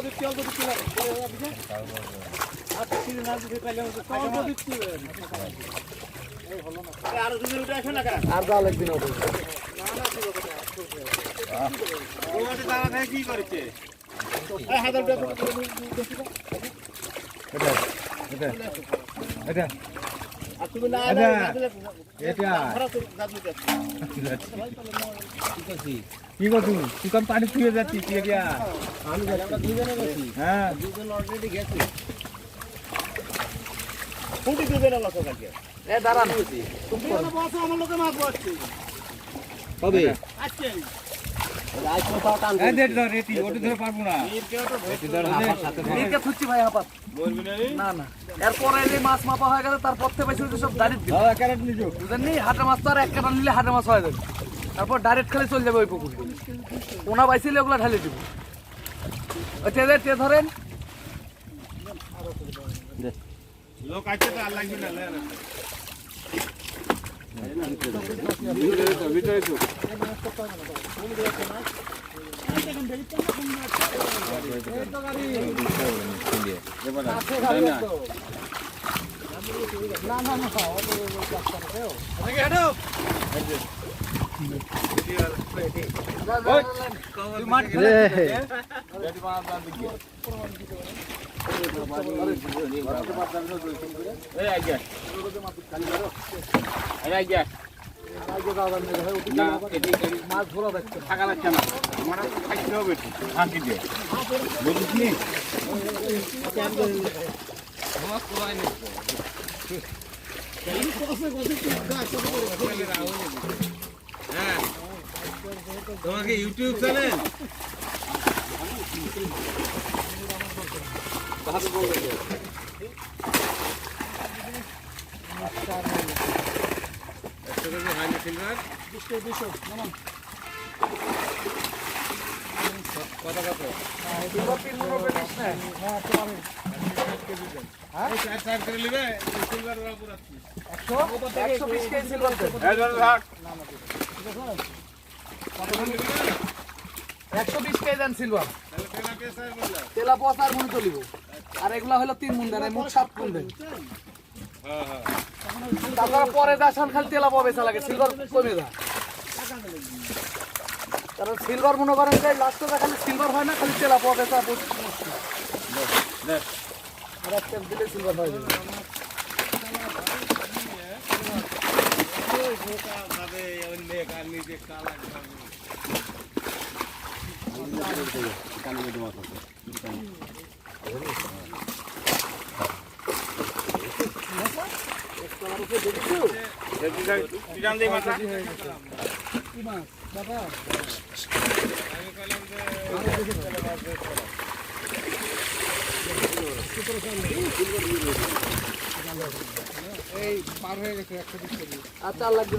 দিচ্ছি অল্প দিচ্ছি আর যা লাগবে না কি করছে কি করছু তুই কাম পানি ছুঁয়ে যাচ্ছিস হ্যাঁ দুজন অলরেডি গেছে দাঁড়ান কবে মাছ মাপা হয়ে গেছে তারপর থেকে সব ডাইরেক্ট বুঝেননি হাটের মাছ তো আর এক কাটা নিলে হাটের মাছ হয়ে যাবে তারপর ডাইরেক্ট খালি চলে যাবে ওই পুকুরে ওনা বাইছিলে ওগুলো ঢালে দিব তে ধরেন লোক আছে তো আর লাগবে না ভিতরে তো মাছ ধরা দেখতে থাকা লাগছে না আমার খাইতে হবে ফাঁকি দিয়ে বুঝিস নি হ্যাঁ তোমাকে ইউটিউব চ্যানেল তেলা পচা আর মনে চলিব আর এগুলা হলো 3 মুন দেন মোট 7 মুন দেন তারপরে পরে দাসান খালি তেলা পাবে লাগে সিলভার কমে যায় কারণ সিলভার মনে করেন যে লাস্টে খালি সিলভার হয় না খালি তেলা পাবে দিলে সিলভার হয়ে যাবে এই পার হয়ে গেছে 120 আচ্ছা লাগবে